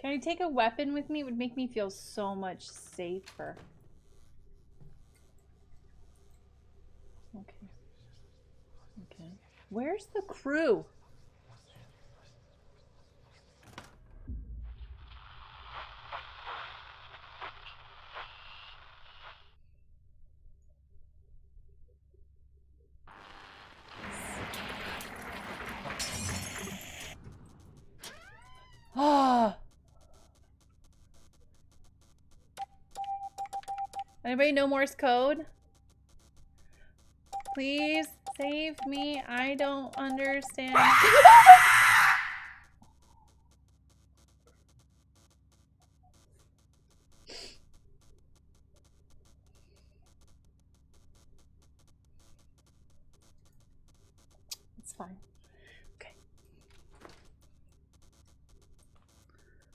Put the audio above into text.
Can I take a weapon with me? It would make me feel so much safer. Okay. Okay. Where's the crew? Ah. Anybody know Morse code? Please save me. I don't understand. It's fine.